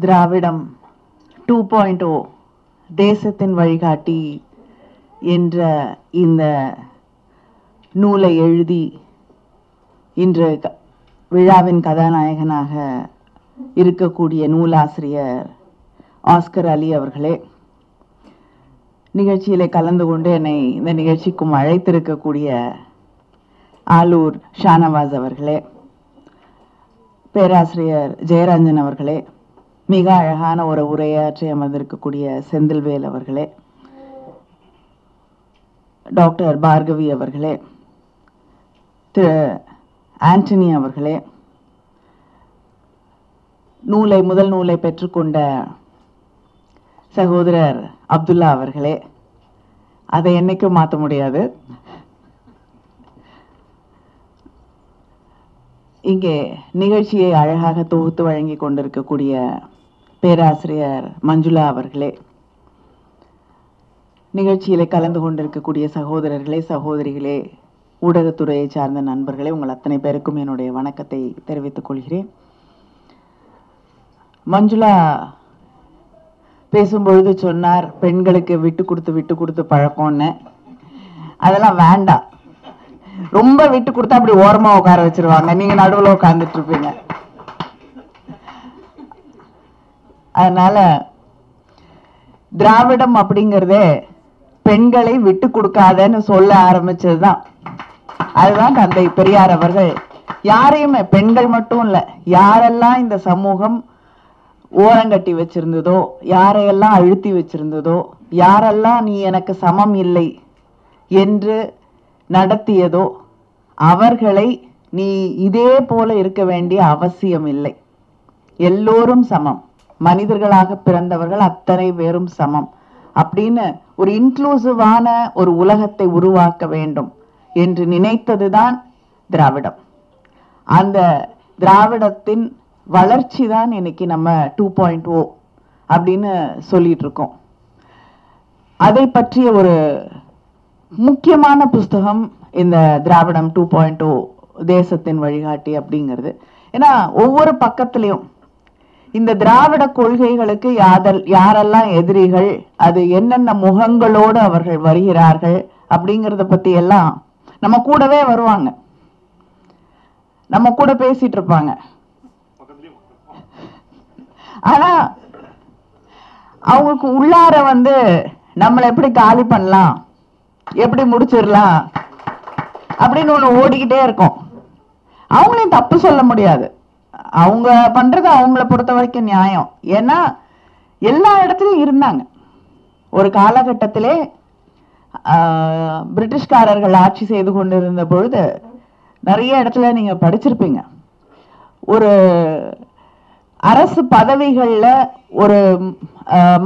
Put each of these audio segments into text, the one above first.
திராவிடம் 2.0 தேசத்தின் வழிகாட்டி என்ற இந்த நூலை எழுதி இன்று விழாவின் கதாநாயகனாக இருக்கக்கூடிய நூலாசிரியர் ஆஸ்கர் அலி அவர்களே, நிகழ்ச்சியிலே கலந்து கொண்டு என்னை இந்த நிகழ்ச்சிக்கும் அழைத்திருக்கக்கூடிய ஆலூர் ஷானவாஸ் அவர்களே, பேராசிரியர் ஜெயரஞ்சன் அவர்களே, மிக அழகான ஒரு உரையாற்றி அமர்ந்திருக்கக்கூடிய செந்தில்வேல் அவர்களே, டாக்டர் பார்கவி அவர்களே, திரு ஆண்டனி அவர்களே, முதல் நூலை பெற்றுக்கொண்ட சகோதரர் அப்துல்லா அவர்களே, அதை என்னைக்கும் மாற்ற முடியாது. இங்கே நிகழ்ச்சியை அழகாக தொகுத்து வழங்கி கொண்டிருக்கக்கூடிய பேராசிரியர் மஞ்சுளா அவர்களே, நிகழ்ச்சியிலே கலந்து கொண்டிருக்கக்கூடிய சகோதரர்களே, சகோதரிகளே, ஊடகத்துறையை சார்ந்த நண்பர்களே, உங்கள் அத்தனை பேருக்கும் என்னுடைய வணக்கத்தை தெரிவித்துக் கொள்கிறேன். மஞ்சுளா பேசும்பொழுது சொன்னார், பெண்களுக்கு விட்டு கொடுத்து பழக்கம்னு. அதெல்லாம் வேண்டாம். ரொம்ப விட்டு கொடுத்தா அப்படி ஓரமா உட்கார வச்சிருவாங்க, நீங்க நடுவில் உட்கார்ந்துட்டு இருப்பீங்க. அதனால திராவிடம் அப்படிங்கிறதே பெண்களை விட்டு கொடுக்காதன்னு சொல்ல ஆரம்பிச்சதுதான். அதுதான் தந்தை பெரியார் அவர்கள் யாரையுமே, பெண்கள் மட்டும் இல்ல, யாரெல்லாம் இந்த சமூகம் ஓரங்கட்டி வச்சிருந்ததோ, யாரையெல்லாம் அழுத்தி வச்சிருந்ததோ, யாரெல்லாம் நீ எனக்கு சமம் இல்லை என்று நடத்தியதோ அவர்களை நீ இதே போல இருக்க வேண்டிய அவசியம் இல்லை, எல்லோரும் சமம், மனிதர்களாக பிறந்தவர்கள் அத்தனை பேரும் சமம் அப்படின்னு ஒரு இன்க்ளூசிவான ஒரு உலகத்தை உருவாக்க வேண்டும் என்று நினைத்ததுதான் திராவிடம். அந்த திராவிடத்தின் வளர்ச்சி தான் இன்னைக்கு நம்ம 2.0 அப்படின்னு சொல்லிட்டு இருக்கோம். அதை பற்றிய ஒரு முக்கியமான புஸ்தகம் இந்த திராவிடம் 2.0 தேசத்தின் வழிகாட்டி அப்படிங்கிறது. ஏன்னா ஒவ்வொரு பக்கத்திலையும் இந்த திராவிட கொள்கைகளுக்கு யாரெல்லாம் எதிரிகள், அது என்னென்ன முகங்களோடு அவர்கள் வருகிறார்கள் அப்படிங்கிறத பத்தி எல்லாம் நம்ம கூடவே வருவாங்க, நம்ம கூட பேசிட்டு இருப்பாங்க. ஆனா அவங்களுக்கு உள்ளார நம்மளை எப்படி காலி பண்ணலாம், எப்படி முடிச்சிடலாம் அப்படின்னு ஒண்ணு ஓடிக்கிட்டே இருக்கும். அவங்களையும் தப்பு சொல்ல முடியாது, அவங்க பண்றது அவங்கள பொறுத்த வரைக்கும் நியாயம். ஏன்னா எல்லா இடத்துலயும் இருந்தாங்க. ஒரு காலகட்டத்திலே பிரிட்டிஷ்காரர்கள் ஆட்சி செய்து கொண்டிருந்த பொழுது நிறைய இடத்துல நீங்க படிச்சிருப்பீங்க, ஒரு அரசு பதவிகள்ல ஒரு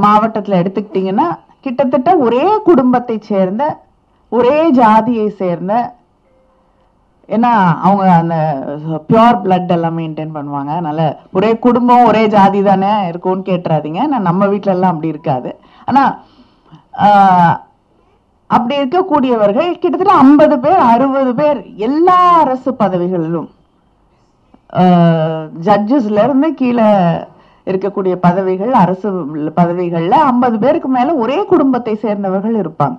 மாவட்டத்துல எடுத்துக்கிட்டீங்கன்னா கிட்டத்தட்ட ஒரே குடும்பத்தை சேர்ந்த, ஒரே ஜாதியை சேர்ந்த, ஏன்னா அவங்க அந்த பியூர் பிளட் எல்லாம் மெயின்டைன் பண்ணுவாங்க, அதனால ஒரே குடும்பம் ஒரே ஜாதி தானே இருக்கும்னு கேட்டுறாதீங்க. நம்ம வீட்டுல எல்லாம் அப்படி இருக்காது. ஆனா அப்படி இருக்கக்கூடியவர்கள் கிட்டத்தட்ட 50 பேர் 60 பேர் எல்லா அரசு பதவிகளிலும், ஜட்ஜஸ்ல இருந்து கீழே இருக்கக்கூடிய பதவிகள், அரசு பதவிகள்ல 50 பேருக்கு மேல ஒரே குடும்பத்தை சேர்ந்தவர்கள் இருப்பாங்க.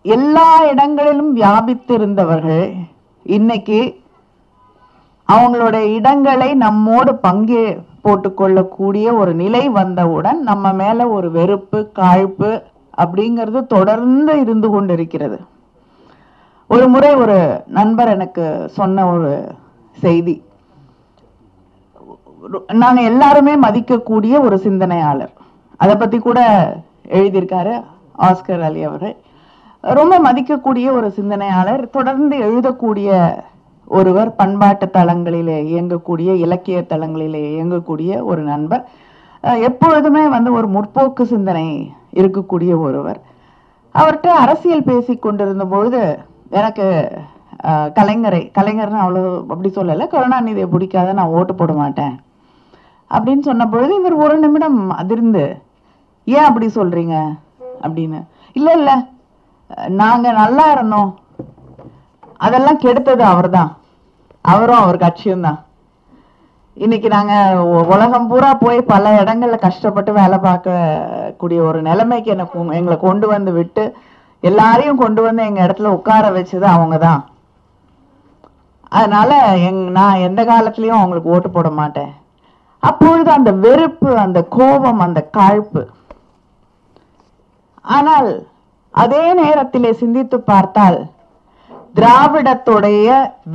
எல்லா இடங்களிலும் வியாபித்து இருந்தவர்கள் இன்னைக்கு அவங்களுடைய இடங்களை நம்மோடு பங்கே போட்டுக்கொள்ளக்கூடிய ஒரு நிலை வந்தவுடன் நம்ம மேல ஒரு வெறுப்பு, காழ்ப்பு அப்படிங்கிறது தொடர்ந்து இருந்து கொண்டிருக்கிறது. ஒரு முறை ஒரு நண்பர் எனக்கு சொன்ன ஒரு செய்தி, நாங்க எல்லாருமே மதிக்கக்கூடிய ஒரு சிந்தனையாளர், அதை பத்தி கூட எழுதியிருக்காரு ஆஸ்கர் அலி அவர்கள். ரொம்ப மதிக்கக்கூடிய ஒரு சிந்தனையாளர், தொடர்ந்து எழுதக்கூடிய ஒருவர், பண்பாட்டு தளங்களிலே இயங்கக்கூடிய, இலக்கிய தளங்களிலே இயங்கக்கூடிய ஒரு நண்பர், எப்பொழுதுமே ஒரு முற்போக்கு சிந்தனை இருக்கக்கூடிய ஒருவர். அவர்கிட்ட அரசியல் பேசி கொண்டிருந்த பொழுது எனக்கு கலைஞர்னு அவ்வளோ அப்படி சொல்லலை, கருணாநிதியை பிடிக்காத, நான் ஓட்டு போட மாட்டேன் அப்படின்னு சொன்ன பொழுது இவர் ஒரு நிமிடம் அதிர்ந்து, ஏன் அப்படி சொல்றீங்க அப்படின்னு. இல்ல நாங்க நல்லா இருந்தோம், அதெல்லாம் கெடுத்தது அவர்தான், அவரும் அவர் கட்சியும் தான். இன்னைக்கு நாங்க உலகம் பூரா போய் பல இடங்கள்ல கஷ்டப்பட்டு வேலை பார்க்கக்கூடிய ஒரு நிலைமைக்கு எங்களை கொண்டு வந்து விட்டு எல்லாரையும் கொண்டு வந்து எங்க இடத்துல உட்கார வச்சது அவங்கதான். அதனால நான் எந்த காலத்திலயும் அவங்களுக்கு ஓட்டு போட மாட்டேன். அப்பொழுது அந்த வெறுப்பு, அந்த கோபம், அந்த காழ்ப்பு. ஆனால் அதே நேரத்திலே சிந்தித்து பார்த்தால் திராவிடத்துடைய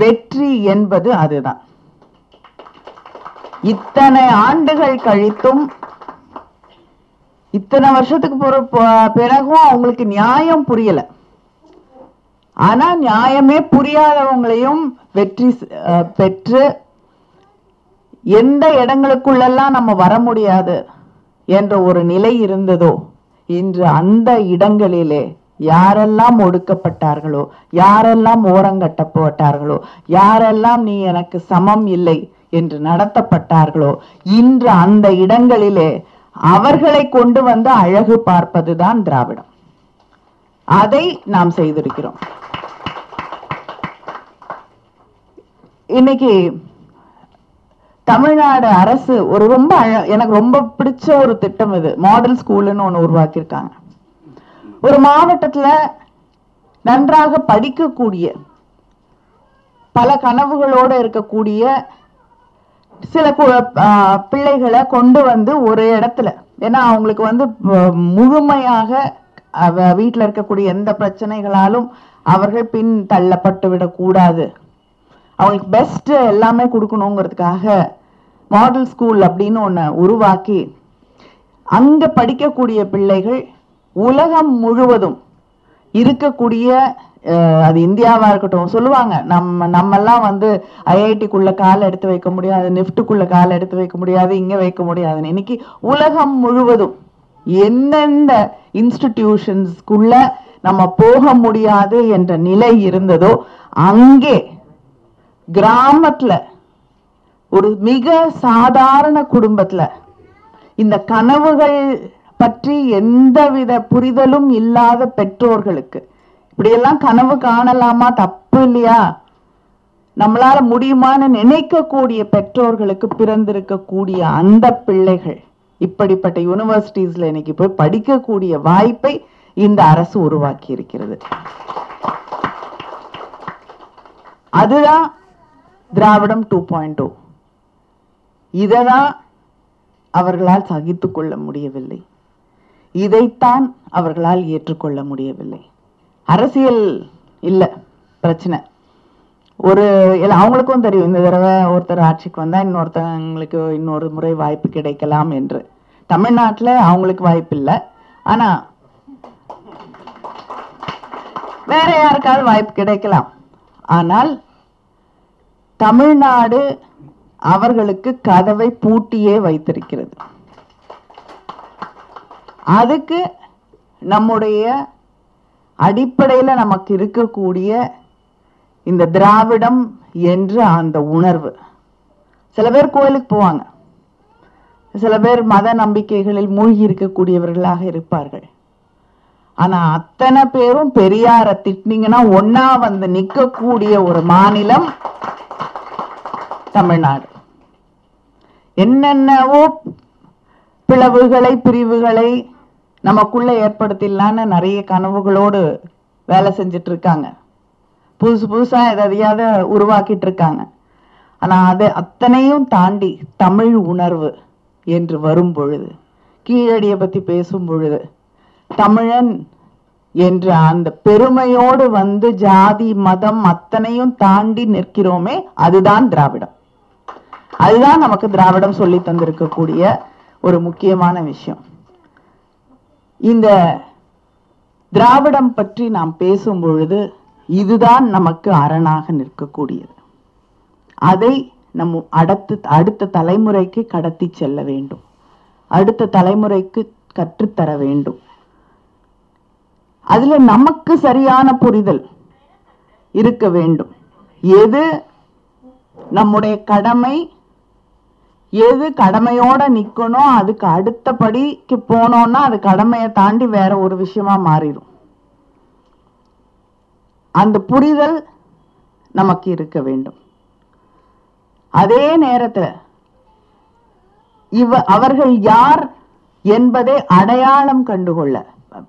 வெற்றி என்பது அதுதான். இத்தனை ஆண்டுகள் கழித்தும், இத்தனை வருஷத்துக்கு பிறகும் அவங்களுக்கு நியாயம் புரியல. ஆனா நியாயமே புரியாதவங்களையும் வெற்றி பெற்று எந்த இடங்களுக்குள்ளெல்லாம் நம்ம வர முடியாது என்ற ஒரு நிலை இருந்ததோ, இன்று அந்த இடங்களிலே யாரெல்லாம் ஒடுக்கப்பட்டார்களோ, யாரெல்லாம் ஓரங்கட்டப்பட்டார்களோ, யாரெல்லாம் நீ எனக்கு சமம் இல்லை என்று நடத்தப்பட்டார்களோ, இன்று அந்த இடங்களிலே அவர்களை கொண்டு வந்து அழகு பார்ப்பதுதான் திராவிடம். அதை நாம் செய்திருக்கிறோம். இன்னைக்கு தமிழ்நாடு அரசு ஒரு எனக்கு ரொம்ப பிடிச்ச ஒரு திட்டம் இது. மாடல் ஸ்கூல்னு ஒண்ணு உருவாக்கியிருக்காங்க. ஒரு மாவட்டத்துல நன்றாக படிக்கக்கூடிய, பல கனவுகளோடு இருக்கக்கூடிய சில பிள்ளைகளை கொண்டு வந்து ஒரு இடத்துல, ஏன்னா அவங்களுக்கு முழுமையாக வீட்டில் இருக்கக்கூடிய எந்த பிரச்சனைகளாலும் அவர்கள் பின் தள்ளப்பட்டு விடக்கூடாது, அவங்களுக்கு பெஸ்ட் எல்லாமே கொடுக்கணுங்கிறதுக்காக மாடல் ஸ்கூல் அப்படின்னு ஒண்ணு உருவாக்கி அங்க படிக்கக்கூடிய பிள்ளைகள் உலகம் முழுவதும் இருக்கக்கூடிய, அது இந்தியாவா இருக்கட்டும், சொல்லுவாங்க நம்மெல்லாம் ஐஐடிக்குள்ள கால எடுத்து வைக்க முடியாது, நிஃப்டுக்குள்ள கால எடுத்து வைக்க முடியாது, இங்க வைக்க முடியாதுன்னு. இன்னைக்கு உலகம் முழுவதும் எந்தெந்த இன்ஸ்டிடியூஷன்ஸ்குள்ள நம்ம போக முடியாது என்ற நிலை இருந்ததோ, அங்கே கிராமத்துல ஒரு மிக சாதாரண குடும்பத்துல இந்த கனவுகள் பற்றி எந்தவித புரிதலும் இல்லாத பெற்றோர்களுக்கு, இப்படியெல்லாம் கனவு காணலாமா, தப்பு இல்லையா, நம்மளால முடியுமான்னு நினைக்கக்கூடிய பெற்றோர்களுக்கு பிறந்திருக்கக்கூடிய அந்த பிள்ளைகள் இப்படிப்பட்ட யூனிவர்சிட்டிஸ்ல இன்னைக்கு போய் படிக்கக்கூடிய வாய்ப்பை இந்த அரசு உருவாக்கி இருக்கிறது. அதுதான் திராவிடம் 2.0. இததான் அவர்களால் சகித்துக் கொள்ள முடியவில்லை, இதைத்தான் அவர்களால் ஏற்றுக்கொள்ள முடியவில்லை. அரசியல் இல்ல பிரச்சனை. அவங்களுக்கும் தெரியும் இந்த தடவை ஒருத்தர் ஆட்சிக்கு வந்தா இன்னொருத்தவங்களுக்கு இன்னொரு முறை வாய்ப்பு கிடைக்கலாம் என்று. தமிழ்நாட்டுல அவங்களுக்கு வாய்ப்பு இல்லை, ஆனா வேற யாருக்காவது வாய்ப்பு கிடைக்கலாம். ஆனால் தமிழ்நாடு அவர்களுக்கு கதவை பூட்டியே வைத்திருக்கிறது. அதுக்கு நம்முடைய அடிப்படையில நமக்கு இருக்கக்கூடிய இந்த திராவிடம் என்ற அந்த உணர்வு. சில பேர் கோயிலுக்கு போவாங்க, சில பேர் மத நம்பிக்கைகளில் மூழ்கி இருக்கக்கூடியவர்களாக இருப்பார்கள். ஆனா அத்தனை பேரும் பெரியார திட்டினீங்கன்னா ஒன்னா நிக்கக்கூடிய ஒரு மாநிலம் தமிழ்நாடு. என்னென்னவோ பிளவுகளை, பிரிவுகளை நமக்குள்ள ஏற்படுத்திடலான்னு நிறைய கனவுகளோடு வேலை செஞ்சிட்டு இருக்காங்க. புதுசா எதையாவது உருவாக்கிட்டு இருக்காங்க. ஆனா அது அத்தனையும் தாண்டி தமிழ் உணர்வு என்று வரும் பொழுது, கீழடிய பத்தி பேசும் பொழுது, தமிழன் என்ற அந்த பெருமையோடு ஜாதி மதம் அத்தனையும் தாண்டி நிற்கிறோமே, அதுதான் திராவிடம். அதுதான் நமக்கு திராவிடம் சொல்லி தந்திருக்கக்கூடிய ஒரு முக்கியமான விஷயம். இந்த திராவிடம் பற்றி நாம் பேசும் பொழுது இதுதான் நமக்கு அரணாக நிற்கக்கூடியது. அதை நம் அடுத்த தலைமுறைக்கு கடத்தி செல்ல வேண்டும், அடுத்த தலைமுறைக்கு கற்றுத்தர வேண்டும். அதுல நமக்கு சரியான புரிதல் இருக்க வேண்டும். எது நம்முடைய கடமை, எது கடமையோட நிக்கணும், அதுக்கு அடுத்தபடிக்கு போனோம்னா அது கடமையை தாண்டி வேற ஒரு விஷயமா மாறிடும். அந்த புரிதல் நமக்கு இருக்க வேண்டும். அதே நேரத்துல அவர்கள் யார் என்பதை அடையாளம் கண்டுகொள்ள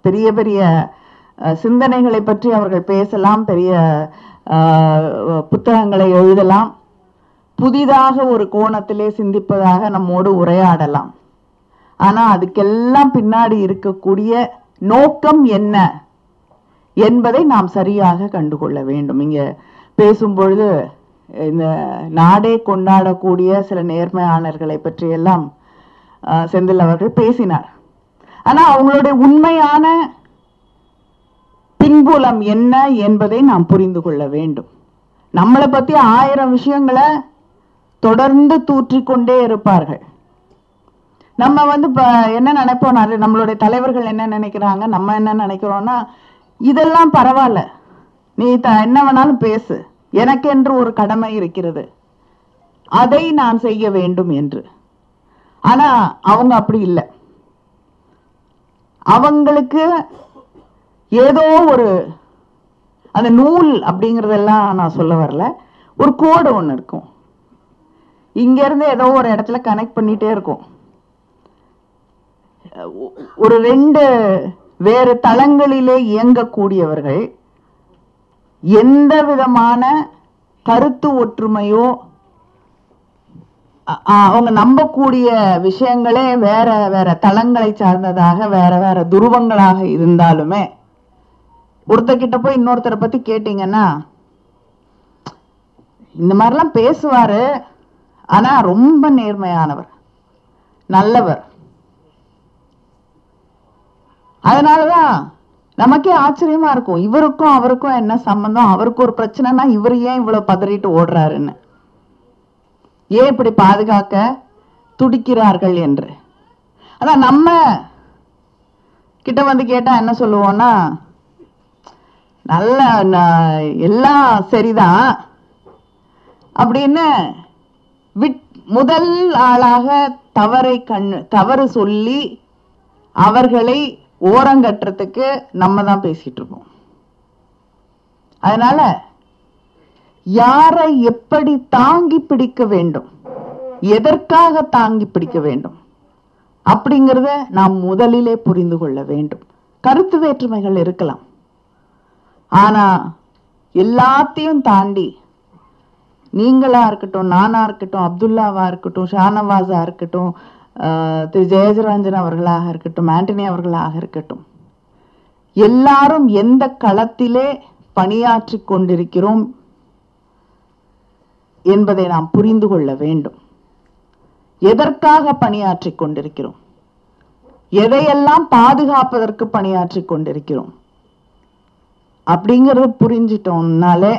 பெரிய பெரிய சிந்தனைகளை பற்றி அவர்கள் பேசலாம், பெரிய புத்தகங்களை எழுதலாம், புதிதாக ஒரு கோணத்திலே சிந்திப்பதாக நம்மோடு உரையாடலாம். ஆனா அதுக்கெல்லாம் பின்னாடி இருக்கக்கூடிய நோக்கம் என்ன என்பதை நாம் சரியாக கண்டுகொள்ள வேண்டும். இங்க பேசும் பொழுது இந்த நாடே கொண்டாடக்கூடிய சில நேர்மையாளர்களை பற்றி எல்லாம் செந்தில் அவர்கள் பேசினார். ஆனா அவங்களுடைய உண்மையான பின்புலம் என்ன என்பதை நாம் புரிந்து கொள்ள வேண்டும். நம்மளை பத்தி 1000 விஷயங்களை தொடர்ந்து தூற்றிக்கொண்டே இருப்பார்கள். நம்ம இப்ப என்ன நினைப்போம், நம்மளுடைய தலைவர்கள் என்ன நினைக்கிறாங்க, நம்ம என்ன நினைக்கிறோம்னா, இதெல்லாம் பரவாயில்ல, நீ என்ன வேணாலும் பேசு, எனக்கென்று ஒரு கடமை இருக்கிறது, அதை நான் செய்ய வேண்டும் என்று. ஆனா அவங்க அப்படி இல்லை. அவங்களுக்கு ஏதோ ஒரு அந்த நூல் அப்படிங்கறதெல்லாம் நான் சொல்ல வரல, ஒரு கோடு ஒண்ணு இருக்கும். இங்க இருந்து ஏதோ ஒரு இடத்துல கனெக்ட் பண்ணிட்டே இருக்கும். ஒரு 2 வேறு தளங்களிலே இயங்கக்கூடியவர்கள் எந்த விதமான கருத்து ஒற்றுமையோ அவங்க நம்பக்கூடிய விஷயங்களே வேற வேற தளங்களை சார்ந்ததாக வேற வேற துருவங்களாக இருந்தாலுமே, ஒருத்தர்கிட்ட போய் இன்னொருத்தரை பத்தி கேட்டீங்கன்னா, இந்த மாதிரிலாம் பேசுவாரு, ஆனா ரொம்ப நேர்மையானவர், நல்லவர். அதனாலதான் நமக்கே ஆச்சரியமா இருக்கும், இவருக்கும் அவருக்கும் என்ன சம்பந்தம், அவருக்கு ஒரு பிரச்சனைனா இவர் ஏன் இவ்வளவு பதறிட்டு ஓடுறாருன்னு, ஏன் இப்படி பாதுகாக்க துடிக்கிறார்கள் என்று. அதான் நம்ம கிட்ட கேட்டா என்ன சொல்லுவோம்னா, நல்ல எல்லாம் சரிதான் அப்படின்னு முதல் ஆளாக தவறு சொல்லி அவர்களை ஓரங்கட்டுறதுக்கு நம்ம தான் பேசிட்டு இருப்போம். அதனால யாரை எப்படி தாங்கி பிடிக்க வேண்டும், எதற்காக தாங்கி பிடிக்க வேண்டும் அப்படிங்கிறத நாம் முதலிலே புரிந்து கொள்ள வேண்டும். கருத்து வேற்றுமைகள் இருக்கலாம், ஆனா எல்லாத்தையும் தாண்டி நீங்களா இருக்கட்டும், நானா இருக்கட்டும், அப்துல்லாவா இருக்கட்டும், ஷானவாஸா இருக்கட்டும், திரு ஜெயஜரஞ்சன் அவர்களாக இருக்கட்டும், ஆண்டனி அவர்களாக இருக்கட்டும், எல்லாரும் எந்த களத்திலே பணியாற்றி கொண்டிருக்கிறோம் என்பதை நாம் புரிந்து கொள்ள வேண்டும். எதற்காக பணியாற்றி கொண்டிருக்கிறோம், எதையெல்லாம் பாதுகாப்பதற்கு பணியாற்றி கொண்டிருக்கிறோம் அப்படிங்கறது புரிஞ்சிட்டோம்னாலே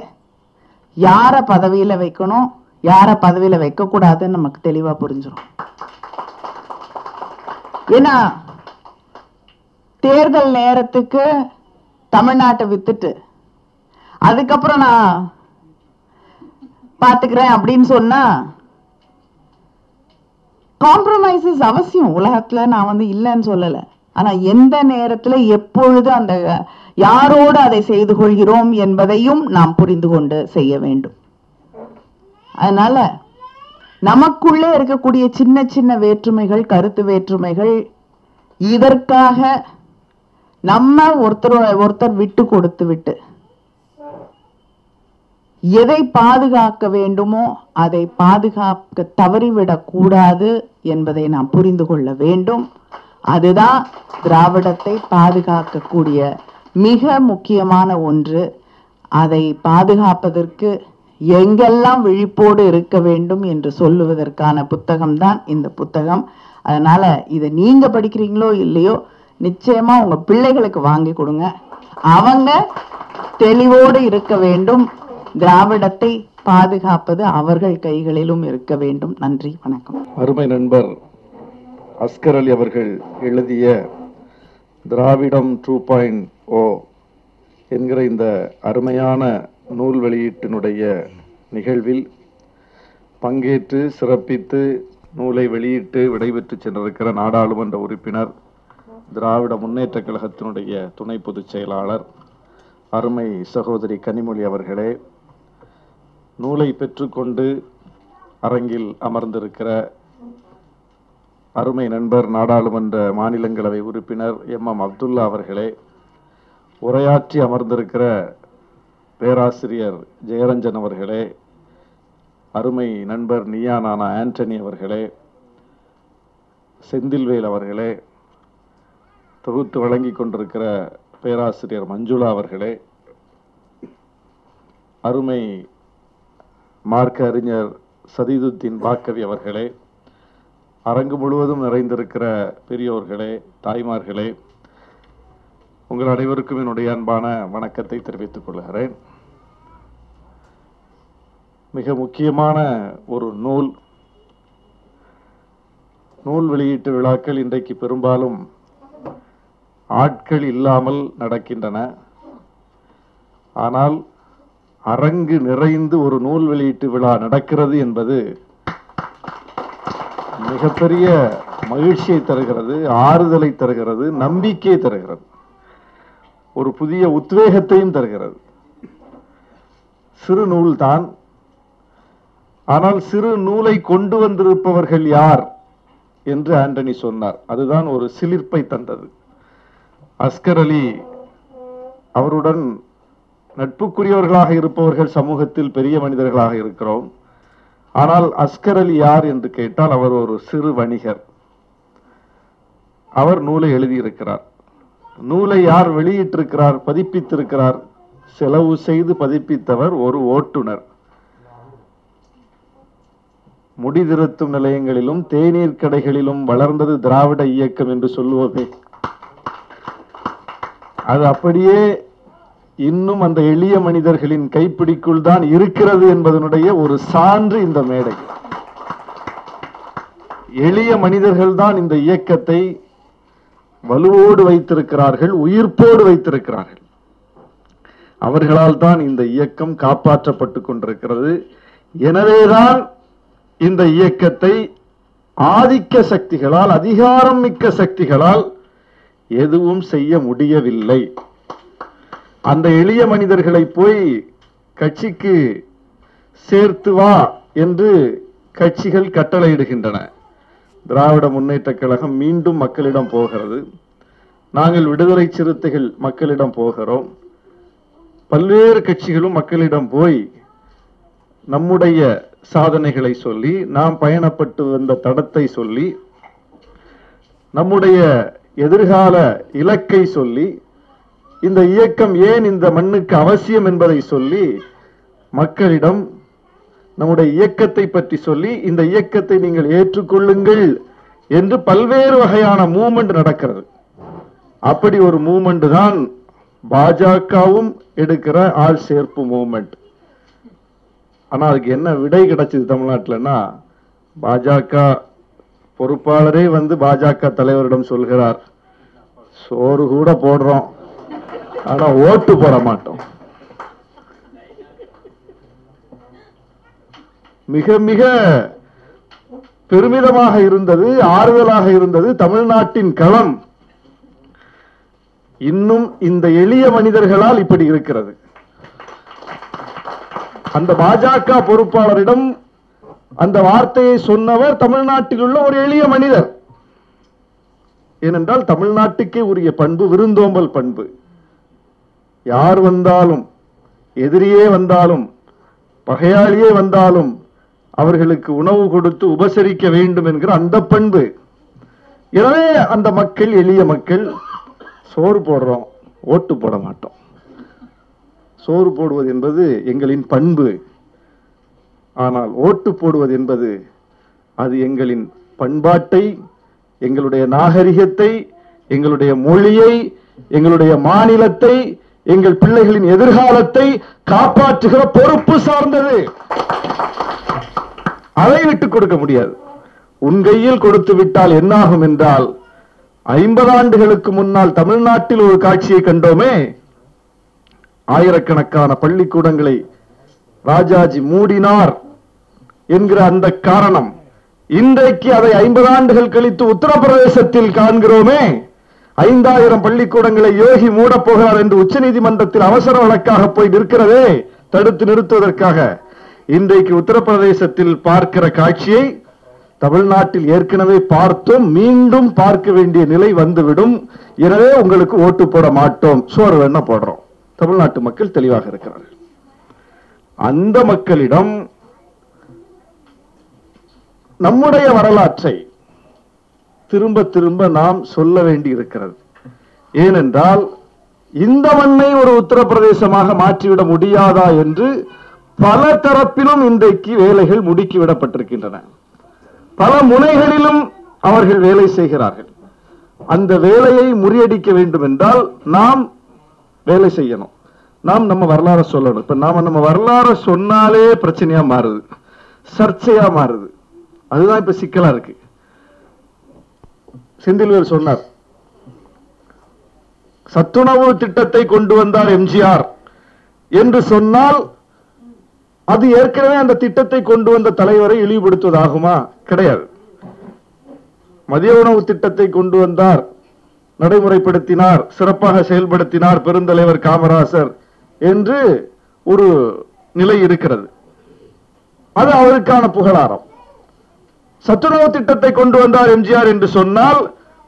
யார பதவியில வைக்கணும், யார பதவியில வைக்க கூடாதுன்னு நமக்கு தெளிவா புரிஞ்சிடும். ஏன்னா தேர்தல் நேரத்துக்கு தமிழ்நாட்டை வித்துட்டு அதுக்கப்புறம் நான் பாத்துக்கிறேன் அப்படின்னு சொன்னா, காம்ப்ரமைசஸ் அவசியம் உலகத்துல, நான் இல்லைன்னு சொல்லல. ஆனா எந்த நேரத்துல எப்பொழுது அந்த யாரோடு அதை செய்து கொள்கிறோம் என்பதையும் நாம் புரிந்து கொண்டு செய்ய வேண்டும். அதனால நமக்குள்ளே இருக்கக்கூடிய சின்ன சின்ன வேற்றுமைகள், கருத்து வேற்றுமைகள், இதற்காக நம்ம ஒருத்தர் விட்டு கொடுத்து விட்டு எதை பாதுகாக்க வேண்டுமோ அதை பாதுகாக்க தவறிவிடக் கூடாது என்பதை நாம் புரிந்து கொள்ள வேண்டும். அதுதான் திராவிடத்தை பாதுகாக்கக்கூடிய மிக முக்கியமான ஒன்று. அதை பாதுகாப்பதற்கு எங்கெல்லாம் விழிப்போடு இருக்க வேண்டும் என்று சொல்லுவதற்கான புத்தகம்தான் இந்த புத்தகம். அதனால இதை நீங்க படிக்கிறீங்களோ இல்லையோ, நிச்சயமா உங்க பிள்ளைகளுக்கு வாங்கி கொடுங்க. அவங்க தெளிவோடு இருக்க வேண்டும். திராவிடத்தை பாதுகாப்பது அவர்கள் கைகளிலும் இருக்க வேண்டும். நன்றி, வணக்கம். அருமை நண்பர் அஸ்கர் அலி அவர்கள் எழுதிய திராவிடம் 2.0 என்கிற இந்த அருமையான நூல் வெளியீட்டினுடைய நிகழ்வில் பங்கேற்று சிறப்பித்து நூலை வெளியிட்டு விடைபெற்று சென்றிருக்கிற நாடாளுமன்ற உறுப்பினர், திராவிட முன்னேற்ற கழகத்தினுடைய துணை பொதுச் செயலாளர் அருமை சகோதரி கனிமொழி அவர்களே, நூலை பெற்றுக்கொண்டு அரங்கில் அமர்ந்திருக்கிற அருமை நண்பர் நாடாளுமன்ற மாநிலங்களவை உறுப்பினர் எம் அப்துல்லா அவர்களே, உரையாற்றி அமர்ந்திருக்கிற பேராசிரியர் ஜெயரஞ்சன் அவர்களே, அருமை நண்பர் நியா நானா ஆண்டனி அவர்களே, செந்தில்வேல் அவர்களே, தொகுத்து வழங்கிக் கொண்டிருக்கிற பேராசிரியர் மஞ்சுளா அவர்களே, அருமை மார்க்க அறிஞர் சதீதுத்தீன் பாக்கவி அவர்களே, அரங்கு முழுவதும் நிறைந்திருக்கிற பெரியோர்களே, தாய்மார்களே, உங்கள் அனைவருக்கும் என்னுடைய அன்பான வணக்கத்தை தெரிவித்துக் கொள்கிறேன். மிக முக்கியமான ஒரு நூல் வெளியீட்டு விழாக்கள் இன்றைக்கு பெரும்பாலும் ஆட்கள் இல்லாமல் நடக்கின்றன. ஆனால் அரங்கு நிறைந்து ஒரு நூல் வெளியீட்டு விழா நடக்கிறது என்பது மிகப்பெரிய மகிழ்ச்சியை தருகிறது, ஆறுதலை தருகிறது, நம்பிக்கையை தருகிறது, ஒரு புதிய உத்வேகத்தையும் தருகிறது. சிறு நூல் தான், ஆனால் சிறு நூலை கொண்டு வந்திருப்பவர்கள் யார் என்று ஆண்டனி சொன்னார். அதுதான் ஒரு சிலிர்ப்பை தந்தது. அஸ்கர் அலி அவருடன் நட்புக்குரியவர்களாக இருப்பவர்கள் சமூகத்தில் பெரிய மனிதர்களாக இருக்கிறோம். ஆனால் அஸ்கர் அலி யார் என்று கேட்டால் அவர் ஒரு சிறு வணிகர். அவர் நூலை எழுதியிருக்கிறார். நூலை யார் வெளியிட்டிருக்கிறார், பதிப்பித்திருக்கிறார்? செலவு செய்து பதிப்பித்தவர் ஒரு ஓட்டுநர். முடிதிருத்தும் நிலையங்களிலும் தேநீர் கடைகளிலும் வளர்ந்தது திராவிட இயக்கம் என்று சொல்லுவதே, அது அப்படியே இன்னும் அந்த எளிய மனிதர்களின் கைப்பிடிக்குள் தான் இருக்கிறது என்பதனுடைய ஒரு சான்று இந்த மேடை. எளிய மனிதர்கள் தான் இந்த இயக்கத்தை வலுவோடு வைத்திருக்கிறார்கள், உயிர்ப்போடு வைத்திருக்கிறார்கள். அவர்களால் தான் இந்த இயக்கம் காப்பாற்றப்பட்டு கொண்டிருக்கிறது. எனவேதான் இந்த இயக்கத்தை ஆதிக்க சக்திகளால், அதிகாரம் மிக்க சக்திகளால் எதுவும் செய்ய முடியவில்லை. அந்த எளிய மனிதர்களை போய் கட்சிக்கு சேர்த்து வா என்று கட்சிகள் கட்டளையிடுகின்றன. திராவிட முன்னேற்ற கழகம் மீண்டும் மக்களிடம் போகிறது. நாங்கள் விடுதலை சிறுத்தைகள் மக்களிடம் போகிறோம். பல்வேறு கட்சிகளும் மக்களிடம் போய் நம்முடைய சாதனைகளை சொல்லி, நாம் பயணப்பட்டு வந்த தடத்தை சொல்லி, நம்முடைய எதிர்கால இலக்கை சொல்லி, இந்த இயக்கம் ஏன் இந்த மண்ணுக்கு அவசியம் என்பதை சொல்லி, மக்களிடம் நம்முடைய இயக்கத்தை பற்றி சொல்லி, இந்த இயக்கத்தை நீங்கள் ஏற்றுக்கொள்ளுங்கள் என்று பல்வேறு வகையான மூவ்மெண்ட் நடக்கிறது. அப்படி ஒரு மூவ்மெண்ட் தான் பாஜகவும் எடுக்கிற ஆள் சேர்ப்பு மூவ்மெண்ட். ஆனா அதுக்கு என்ன விடை கிடைச்சது தமிழ்நாட்டில்னா, பாஜக பொறுப்பாளரே வந்து பாஜக தலைவரிடம் சொல்கிறார், சோறு கூட போடுறோம், ஆனா ஓட்டு போட மாட்டோம். மிக மிக பெருமிதமாக இருந்தது, ஆறுதலாக இருந்தது தமிழ்நாட்டின் களம். இன்னும் இந்த எளிய மனிதர்களால் இப்படி இருக்கிறது. அந்த பாஜக பொறுப்பாளரிடம் அந்த வார்த்தையை சொன்னவர் தமிழ்நாட்டில் உள்ள ஒரு எளிய மனிதர். ஏனென்றால் தமிழ்நாட்டுக்கே உரிய பண்பு விருந்தோம்பல் பண்பு. யார் வந்தாலும், எதிரியே வந்தாலும், பகையாளியே வந்தாலும் அவர்களுக்கு உணவு கொடுத்து உபசரிக்க வேண்டும் என்கிற அந்த பண்பு. எனவே அந்த மக்கள், எளிய மக்கள், சோறு போடுறோம், ஓட்டு போட மாட்டோம். சோறு போடுவது என்பது எங்களின் பண்பு. ஆனால் ஓட்டு போடுவது என்பது அது எங்களின் பண்பாட்டை, எங்களுடைய நாகரிகத்தை, எங்களுடைய மொழியை, எங்களுடைய மாநிலத்தை, எங்கள் பிள்ளைகளின் எதிர்காலத்தை காப்பாற்றுகிற பொறுப்பு சார்ந்தது. அதை விட்டுக் கொடுக்க முடியாது. உன் கையில் கொடுத்து விட்டால் என்னாகும் என்றால், 50 ஆண்டுகளுக்கு முன்னால் தமிழ்நாட்டில் ஒரு காட்சியை கண்டோமே. ஆயிரக்கணக்கான பள்ளிக்கூடங்களை ராஜாஜி மூடினார் என்கிற அந்த காரணம், இன்றைக்கு அதை 50 ஆண்டுகள் கழித்து உத்தரப்பிரதேசத்தில் காண்கிறோமே. 5000 பள்ளிக்கூடங்களை யோகி மூடப் போகிறார் என்று உச்சநீதிமன்றத்தில் அவசர வழக்காக போய் நிற்கிறதே, தடுத்து நிறுத்துவதற்காக. இன்றைக்கு உத்தரப்பிரதேசத்தில் பார்க்கிற காட்சியை தமிழ்நாட்டில் ஏற்கனவே பார்த்தோம், மீண்டும் பார்க்க வேண்டிய நிலை வந்துவிடும். எனவே உங்களுக்கு ஓட்டு போட மாட்டோம், சோறு வேணா போடுறோம். தமிழ்நாட்டு மக்கள் தெளிவாக இருக்கிறார்கள். அந்த மக்களிடம் நம்முடைய வரலாற்றை திரும்ப திரும்ப நாம் சொல்ல வேண்டி இருக்கிறது. ஏனென்றால் இந்த மண்ணை ஒரு உத்தரப்பிரதேசமாக மாற்றிவிட முடியாதா என்று பல தரப்பிலும் இன்றைக்கு வேலைகள் முடுக்கிவிடப்பட்டிருக்கின்றன. பல முனைகளிலும் அவர்கள் வேலை செய்கிறார்கள். அந்த வேலையை முறியடிக்க வேண்டும் என்றால் நாம் வேலை செய்யணும். நாம் நம்ம வரலாறு சொல்லணும். இப்ப நாம நம்ம வரலாறு சொன்னாலே பிரச்சனையா மாறுது, சர்ச்சையா மாறுது. அதுதான் இப்ப சிக்கலா இருக்கு. செந்தில்வேல் சொன்னார், சத்துணவு திட்டத்தை கொண்டு வந்தார் எம்ஜிஆர் என்று சொன்னால் அது ஏற்கனவே அந்த திட்டத்தை கொண்டு வந்த தலைவரை இழிவுபடுத்துவதாகுமா? கிடையாது. மதிய உணவு திட்டத்தை கொண்டு வந்தார், நடைமுறைப்படுத்தினார், சிறப்பாக செயல்படுத்தினார் பெருந்தலைவர் காமராசர் என்று ஒரு நிலை இருக்கிறது. அது அவருக்கான புகழாரம். சத்துணவு திட்டத்தை கொண்டு வந்தார் எம்ஜிஆர் என்று சொன்னால்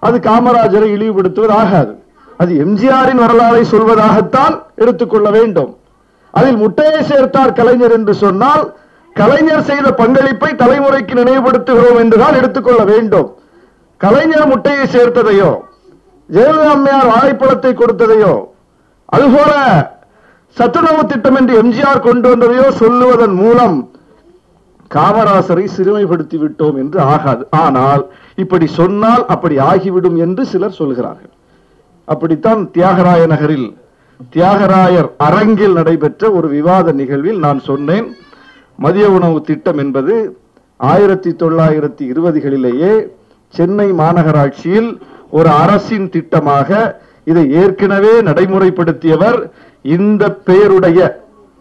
அது காமராஜரை இழிவுபடுத்துவது ஆகாது. அது எம்ஜிஆரின் வரலாறை சொல்வதாகத்தான் எடுத்துக்கொள்ள வேண்டும். அதில் முட்டையை சேர்த்தார் கலைஞர் என்று சொன்னால் கலைஞர் செய்த பங்களிப்பை தலைமுறைக்கு நினைவுபடுத்துகிறோம் என்றுதான் எடுத்துக்கொள்ள வேண்டும். கலைஞர் முட்டையை சேர்த்ததையோ, ஜெயலலிதா அம்மையார் வாழைப்பழத்தை கொடுத்ததையோ, அதுபோல சத்துணவு திட்டம் என்று எம்ஜிஆர் கொண்டு வந்ததையோ சொல்லுவதன் மூலம் காமராசரை சிறுமைப்படுத்தி விட்டோம் என்று ஆகாது. ஆனால் இப்படி சொன்னால் அப்படி ஆகிவிடும் என்று சிலர் சொல்கிறார்கள். அப்படித்தான் தியாகராய நகரில் தியாகராயர் அரங்கில் நடைபெற்ற ஒரு விவாத நிகழ்வில் நான் சொன்னேன், மதிய உணவு திட்டம் என்பது 1920களிலேயே சென்னை மாநகராட்சியில் ஒரு அரசின் திட்டமாக இதை ஏற்கனவே நடைமுறைப்படுத்தியவர் இந்த பெயருடைய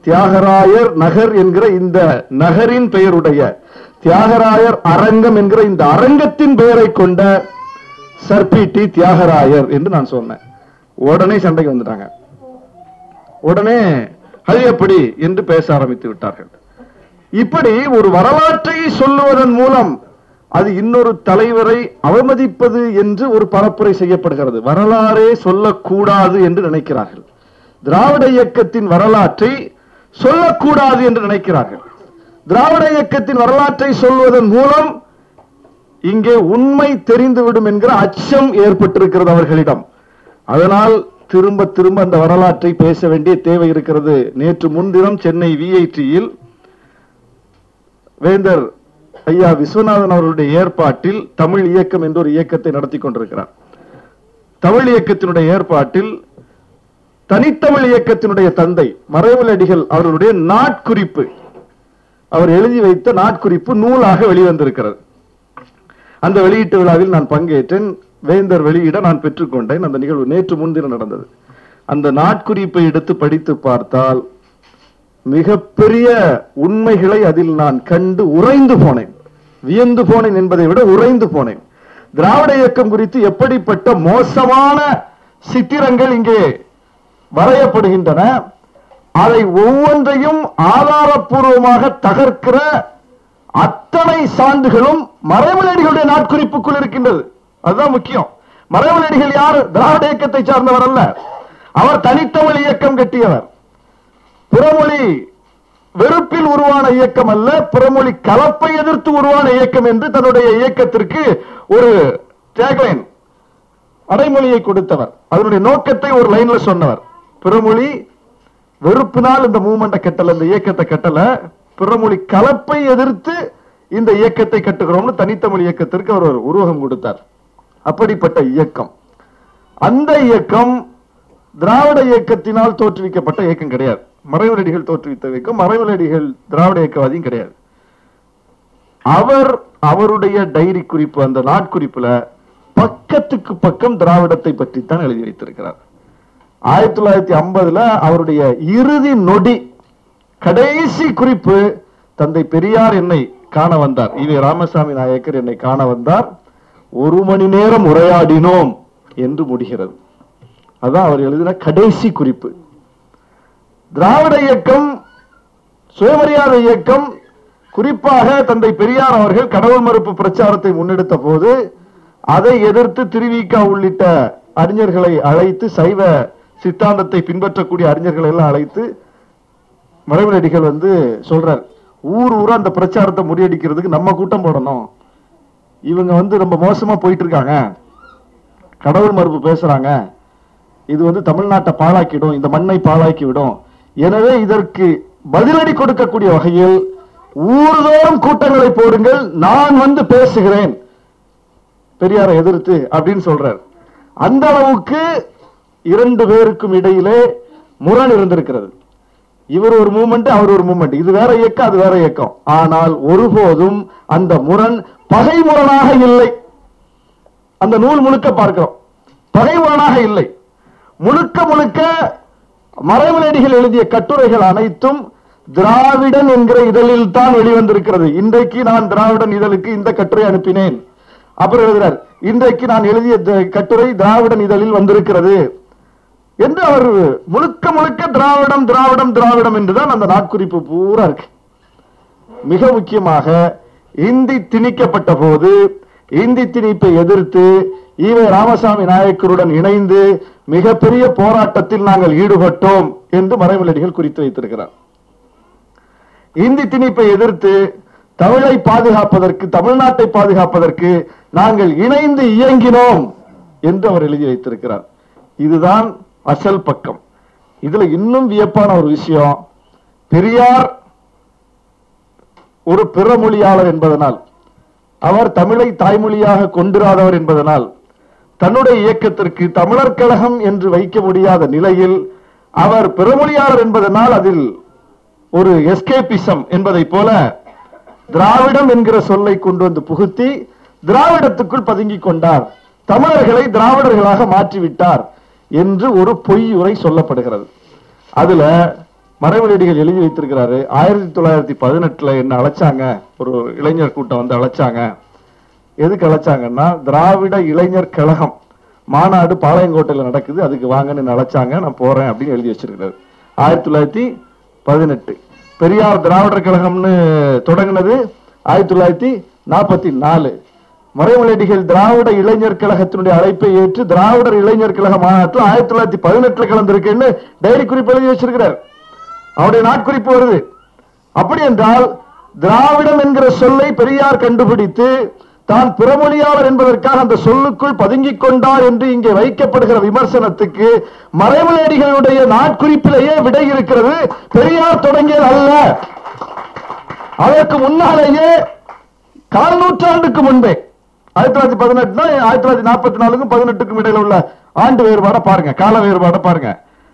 தியாகராயர் நகர் என்கிற இந்த நகரின் பெயருடைய தியாகராயர் அரங்கம் என்கிற இந்த அரங்கத்தின் பெயரை கொண்ட சர்பிடி தியாகராயர் என்று நான் சொன்னேன். உடனே சண்டைக்கு வந்துட்டாங்க. உடனே அது எப்படி என்று பேச ஆரம்பித்து விட்டார்கள். இப்படி ஒரு வரலாற்றை சொல்லுவதன் மூலம் அது இன்னொரு தலைவரை அவமதிப்பது என்று ஒரு பரப்புரை செய்யப்படுகிறது. வரலாறே சொல்லக்கூடாது என்று நினைக்கிறார்கள். திராவிட இயக்கத்தின் வரலாற்றை சொல்லக்கூடாது என்று நினைக்கிறார்கள். திராவிட இயக்கத்தின் வரலாற்றை சொல்வதன் மூலம் இங்கே உண்மை தெரிந்துவிடும் என்கிற அச்சம் ஏற்பட்டிருக்கிறது அவர்களிடம். அதனால் திரும்ப திரும்ப அந்த வரலாற்றை பேச வேண்டிய தேவை இருக்கிறது. நேற்று முன்தினம் சென்னை VITயில் வேந்தர் ஐயா விஸ்வநாதன் அவர்களுடைய ஏற்பாட்டில் தமிழ் இயக்கம் என்ற ஒரு இயக்கத்தை நடத்தி கொண்டிருக்கிறார். தமிழ் இயக்கத்தினுடைய ஏற்பாட்டில் தனித்தமிழ் இயக்கத்தினுடைய தந்தை மறைமலடிகள் அவர்களுடைய நாட்குறிப்பு, அவர் எழுதி வைத்த நாட்குறிப்பு நூலாக வெளிவந்திருக்கிறது. அந்த வெளியீட்டு விழாவில் நான் பங்கேற்றேன். வேந்தர் வெளியிட நான் பெற்றுக்கொண்டேன். அந்த நிகழ்வு நேற்று முன்தினம் நடந்தது. அந்த நாட்குறிப்பை எடுத்து படித்து பார்த்தால் மிகப்பெரிய உண்மைகளை அதில் நான் கண்டு உறைந்து போனேன். வியந்து போனேன் என்பதை விட உறைந்து போனேன். திராவிட இயக்கம் குறித்து எப்படிப்பட்ட மோசமான சித்திரங்கள் இங்கே வரையப்படுகின்றன, அதை ஒவ்வொன்றையும் ஆதாரப்பூர்வமாக தகர்க்கிற அத்தனை சான்றுகளும் மறைமலடிகளுடைய நாட்குறிப்புக்குள் இருக்கின்றது. அதுதான் முக்கியம். மறைமலடிகள் யார்? திராவிட இயக்கத்தை சார்ந்தவர் அல்ல. அவர் தனித்தமிழ் இயக்கம் கட்டியவர். பிறமொழி வெறுப்பில் உருவான இயக்கம் அல்ல, பிறமொழி கலப்பை எதிர்த்து உருவான இயக்கம் என்று தன்னுடைய இயக்கத்திற்கு ஒரு டேக்லைன் அடைமொழியை கொடுத்தவர். அதனுடைய நோக்கத்தை ஒரு லைன்ல சொன்னவர். பிறமொழி வெறுப்பினால் இந்த மூவ்மெண்ட் கட்டல, இந்த இயக்கத்தை கட்டல, பிறமொழி கலப்பை எதிர்த்து இந்த இயக்கத்தை கட்டுகிறோம்னு தனித்தமிழ் இயக்கத்திற்கு அவர் ஒரு உருவகம் கொடுத்தார். அப்படிப்பட்ட இயக்கம். அந்த இயக்கம் திராவிட இயக்கத்தினால் தோற்றுவிக்கப்பட்ட இயக்கம் கிடையாது. மறைமலடிகள் தோற்றுவித்த இயக்கம். மறைமலடிகள் திராவிட இயக்கவாதியும் கிடையாது. அவர் அவருடைய டைரி குறிப்பு, அந்த நாட்குறிப்புல பக்கத்துக்கு பக்கம் திராவிடத்தை பற்றி தான் எழுதி வைத்திருக்கிறார். 1950 அவருடைய இறுதி நொடி கடைசி குறிப்பு, தந்தை பெரியார் என்னை காண வந்தார், ஈவே ராமசாமி நாயக்கர் என்னை காண வந்தார், 1 மணி நேரம் உரையாடினோம் என்று முடிகிறது. அதான் அவர் எழுதின கடைசி குறிப்பு. திராவிட இயக்கம், சுயமரியாதை இயக்கம் குறிப்பாக தந்தை பெரியார் அவர்கள் கடவுள் மறுப்பு பிரச்சாரத்தை முன்னெடுத்த போது அதை எதிர்த்து திருவிக உள்ளிட்ட அறிஞர்களை அழைத்து, சைவ சித்தாந்தத்தை பின்பற்றக்கூடிய அறிஞர்களை எல்லாம் அழைத்து மறைமலடிகள் சொல்றார், ஊர் ஊரா அந்த பிரச்சாரத்தை முறியடிக்கிறதுக்கு நம்ம கூட்டம் போடணும். இவங்க ரொம்ப மோசமா போயிட்டு இருக்காங்க, கடவுள் மறுப்பு பேசுறாங்க, இது தமிழ்நாட்டை பாழாக்கிடும், இந்த மண்ணை பாழாக்கி விடும். எனவே இதற்கு பதிலடி கொடுக்கக்கூடிய வகையில் ஊர்தோறும் கூட்டங்களை போடுங்கள், நான் பேசுகிறேன் பெரியாரை எதிர்த்து அப்படின்னு சொல்றார். அந்த அளவுக்கு இரண்டு பேருக்கும் இடையிலே முரண் இருந்திருக்கிறது. இவர் ஒரு மூமெண்ட், அவர் ஒரு மூமெண்ட், இது வேற இயக்கம், அது வேற இயக்கம். ஆனால் ஒருபோதும் அந்த முரண் பகை முரணாக இல்லை. அந்த நூல் முழுக்க பார்க்கிறோம், பகை முரணாக இல்லை. முழுக்க முழுக்க மறைமலடிகள் எழுதிய கட்டுரைகள் அனைத்தும் திராவிடன் என்கிற இதழில் தான் வெளிவந்திருக்கிறது. இன்றைக்கு நான் திராவிடன் இதழுக்கு இந்த கட்டுரை அனுப்பினேன். அப்புறம் எழுதுறார், இன்றைக்கு நான் எழுதிய கட்டுரை திராவிடன் இதழில் வந்திருக்கிறது என்று அவர் முழுக்க முழுக்க திராவிடம் திராவிடம் திராவிடம் என்றுதான் அந்த நாட்குறிப்பு பூரா இருக்கு. மிக முக்கியமாக இந்தி திணிக்கப்பட்ட போது இந்தி திணிப்பை எதிர்த்து ஈவே ராமசாமி நாயக்கருடன் இணைந்து மிகப்பெரிய போராட்டத்தில் நாங்கள் ஈடுபட்டோம் என்று மறைமலடிகள் குறித்து வைத்திருக்கிறார். இந்தி திணிப்பை எதிர்த்து தமிழை பாதுகாப்பதற்கு, தமிழ்நாட்டை பாதுகாப்பதற்கு நாங்கள் இணைந்து இயங்கினோம் என்று அவர் எழுதி வைத்திருக்கிறார். இதுதான் அசல் பக்கம். இதுல இன்னும் வியப்பான ஒரு விஷயம், பெரியார் ஒரு பிறமொழியாளர் என்பதனால், அவர் தமிழை தாய்மொழியாக கொண்டிராதவர் என்பதனால், தன்னுடைய இயக்கத்திற்கு தமிழர் கழகம் என்று வைக்க முடியாத நிலையில் அவர் பிறமொழியாளர் என்பதனால் அதில் ஒரு எஸ்கேபிசம் என்பதை போல திராவிடம் என்கிற சொல்லை கொண்டு புகுத்தி திராவிடத்துக்குள் பதுங்கிக் கொண்டார், தமிழர்களை திராவிடர்களாக மாற்றிவிட்டார் என்று ஒரு பொய்யுரை சொல்லப்படுகிறது. அதுல மறைமலடிகள் எழுதி வைத்திருக்கிறாரு, 1918 என்ன அழைச்சாங்க, ஒரு இளைஞர் கூட்டம் அழைச்சாங்க. எதுக்கு அழைச்சாங்கன்னா, திராவிட இளைஞர் கழகம் மாநாடு பாளையங்கோட்டையில் நடக்குது, அதுக்கு வாங்கன்னு அழைச்சாங்க, நான் போறேன் அப்படின்னு எழுதி வச்சிருக்கிறாரு. 1918 பெரியார் திராவிடர் கழகம்னு தொடங்கினது 1944. மறைமலடிகள் திராவிட இளைஞர் கழகத்தினுடைய அழைப்பை ஏற்று திராவிடர் இளைஞர் கழக மாநாட்டில் 1918 கலந்திருக்குன்னு டைரி குறிப்பு எழுதி வச்சிருக்கிறார். அவருடைய நாட்குறிப்பு வருது. அப்படி என்றால் திராவிடம் என்கிற சொல்லை பெரியார் கண்டுபிடித்து தான் பிறமொழியாளர் என்பதற்காக அந்த சொல்லுக்குள் பதுங்கிக் கொண்டார் என்று இங்கே வைக்கப்படுகிற விமர்சனத்துக்கு மறைமலடிகளுடைய நாட்குறிப்பிலேயே விடை இருக்கிறது. பெரியார் தொடங்கியது அல்ல, அதற்கு முன்னாலேயே கால் நூற்றாண்டுக்கு முன்பே 1918 1944க்கும் 18க்கும் இடையில உள்ள ஆண்டு வேறுபாட பாருங்க, கால வேறுபாட பாருங்க.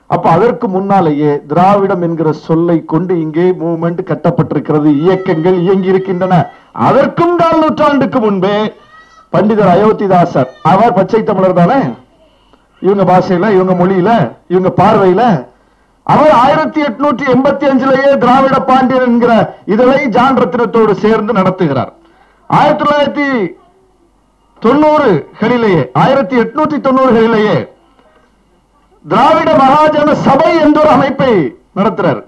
அப்ப அதற்கு முன்னாலேயே திராவிடம் என்கிற சொல்லை கொண்டு இங்கே மூவ்மெண்ட் கட்டப்பட்டிருக்கிறது, இயக்கங்கள் இயங்கி இருக்கின்றன. அதற்கும் கால் நூற்றாண்டுக்கு முன்பே பண்டிதர் அயோத்திதாசர், அவர் பச்சை தமிழர் தானே, இவங்க பாஷையில, இவங்க மொழியில, இவங்க பார்வையில, அவர் 1885 திராவிட பாண்டியன் என்கிற இதழை ஜான் ரத்தினத்தோடு சேர்ந்து நடத்துகிறார். 1890களிலேயே திராவிட மகாஜன சபை என்ற ஒரு அமைப்பை நடத்துறார்.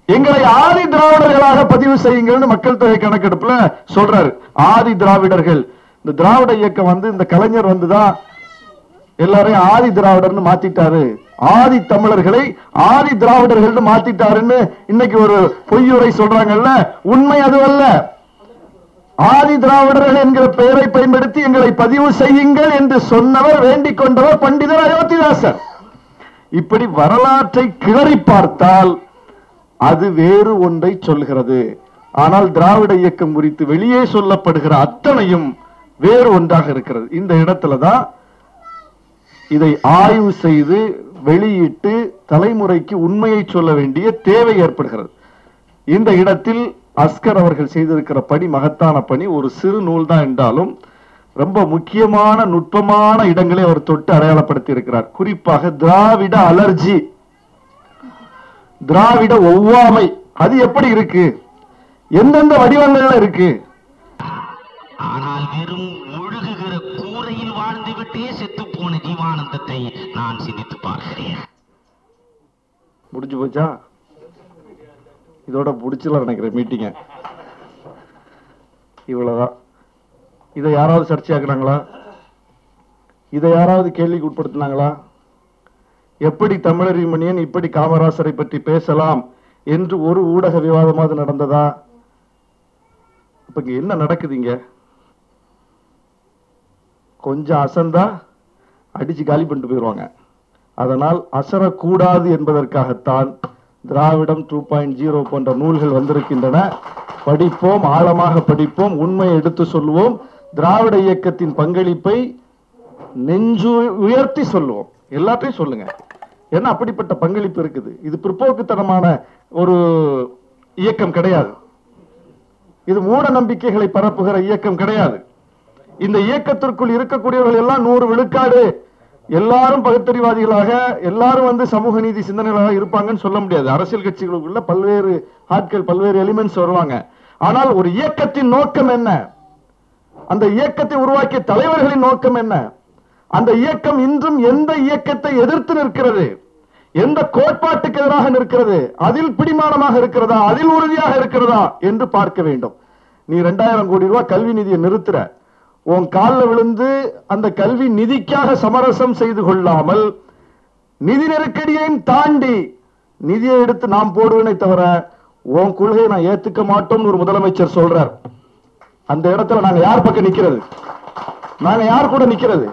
எங்களை ஆதி திராவிடர்களாக பதிவு செய்யுங்கள் மக்கள் தொகை கணக்கெடுப்புல சொல்றாரு. ஆதி திராவிடர்கள், இந்த திராவிட இயக்கம் இந்த கலைஞர் தான் எல்லாரையும் ஆதி திராவிடர்னு மாத்திட்டாரு, ஆதி தமிழர்களை ஆதி திராவிடர்கள் மாத்திட்டாருன்னு இன்னைக்கு ஒரு பொய்யுரை சொல்றாங்கல்ல, உண்மை அதுவல்ல. ஆதி திராவிடர்கள் என்கிற பெயரை பயன்படுத்தி எங்களை பதிவு செய்யுங்கள் என்று சொன்னவர், வேண்டிக் கொண்டவர் பண்டிதர் அயோத்திதாசர். இப்படி வரலாற்றை கிளறி பார்த்தால் அது வேறு ஒன்றை சொல்கிறது. ஆனால் திராவிட இயக்கம் குறித்து வெளியே சொல்லப்படுகிற அத்தனையும் வேறு ஒன்றாக இருக்கிறது. இந்த இடத்துலதான் இதை ஆய்வு செய்து வெளியிட்டு தலைமுறைக்கு உண்மையை சொல்ல வேண்டிய தேவை ஏற்படுகிறது. இந்த இடத்தில் அஸ்கர் அவர்கள் செய்திருக்கிற பணி மகத்தான பணி. ஒரு சிறு நூல் தான் என்றாலும் ரொம்ப முக்கியமான நுட்பமான இடங்களை அவர் தொட்டு அடையாளப்படுத்தி இருக்கிறார். குறிப்பாக திராவிட அலர்ஜி, திராவிட ஒவ்வாமை, அது எப்படி இருக்கு, எந்தெந்த வடிவங்கள்ல இருக்கு. ஆனால் வெறும் ஒழுகுகிற கூரையில் வாழ்ந்துவிட்டே செத்து போன ஜீவானந்தத்தை நான் சிந்தித்து பார்க்கிறேன். முடிஞ்சு போச்சா? இதோட முடிச்சலாம் நினைக்கிறேன் மீட்டிங்க. இவ்வளவுதான். இதை யாராவது சர்ச்சையாக்குறாங்களா? இதை யாராவது கேள்விக்கு உட்படுத்தினாங்களா? எப்படி தமிழறிஞன் இப்படி காமராசரை பற்றி பேசலாம் என்று ஒரு ஊடக விவாதமாவது நடந்ததா? இப்ப இங்க என்ன நடக்குதுங்க? கொஞ்சம் அசந்தா அடிச்சு காலி பண்ணிட்டு போயிடுவாங்க. அதனால் அசரக்கூடாது என்பதற்காகத்தான் திராவிடம் 2.0 போன்ற நூல்கள் வந்திருக்கின்றன. படிப்போம், ஆழமாக படிப்போம், உண்மையை எடுத்து சொல்லுவோம், திராவிட இயக்கத்தின் பங்களிப்பை நெஞ்சு உயர்த்தி சொல்லுவோம். எல்லாத்தையும் சொல்லுங்க. ஏன்னா அப்படிப்பட்ட பங்களிப்பு இருக்குது. இது பிற்போக்குத்தனமான ஒரு இயக்கம் கிடையாது. இது மூட நம்பிக்கைகளை பரப்புகிற இயக்கம் கிடையாது. இந்த இயக்கத்திற்குள் இருக்கக்கூடியவர்கள் எல்லாம் 100 விழுக்காடு எல்லாரும் பகுத்தறிவாதிகளாக, எல்லாரும் சமூக நீதி சிந்தனைகளாக இருப்பாங்கன்னு சொல்ல முடியாது. அரசியல் கட்சிகளுக்குள்ள பல்வேறு ஆட்கள், பல்வேறு எலிமெண்ட்ஸ் வருவாங்க. ஆனால் ஒரு இயக்கத்தின் நோக்கம் என்ன? அந்த இயக்கத்தை உருவாக்கிய தலைவர்களின் நோக்கம் என்ன? அந்த இயக்கம் இன்றும் எந்த இயக்கத்தை எதிர்த்து நிற்கிறது, எந்த கோட்பாட்டுக்கு எதிராக நிற்கிறது, அதில் பிடிமானமாக இருக்கிறதா, அதில் உறுதியாக இருக்கிறதா என்று பார்க்க வேண்டும். நீ 2000 கோடி ரூபாய் கல்வி நிதியை நிறுத்துற, உன் காலில் விழுந்து அந்த கல்வி நிதிக்காக சமரசம் செய்து கொள்ளாமல் நிதி நெருக்கடியையும் தாண்டி நிதியை எடுத்து நாம் போடுவேனே தவிர உன் கொள்கையை நான் ஏத்துக்க மாட்டோம்னு ஒரு முதலமைச்சர் சொல்றார். அந்த இடத்துல நாங்க யார் பக்கம் நிக்கிறது? நாங்க யார் கூட நிக்கிறது?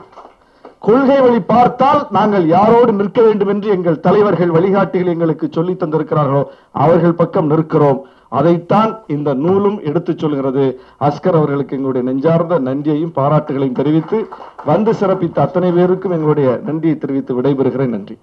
கொள்கை வழி பார்த்தால் நாங்கள் யாரோடு நிற்க வேண்டும் என்று எங்கள் தலைவர்கள், வழிகாட்டிகள் எங்களுக்கு சொல்லி தந்திருக்கிறார்களோ அவர்கள் பக்கம் நிற்கிறோம். அதைத்தான் இந்த நூலும் எடுத்து சொல்கிறது. அஸ்கர் அவர்களுக்கு எங்களுடைய நெஞ்சார்ந்த நன்றியையும் பாராட்டுகளையும் தெரிவித்து, வந்து சிறப்பித்த அத்தனை பேருக்கும் எங்களுடைய நன்றியை தெரிவித்து விடைபெறுகிறேன். நன்றி.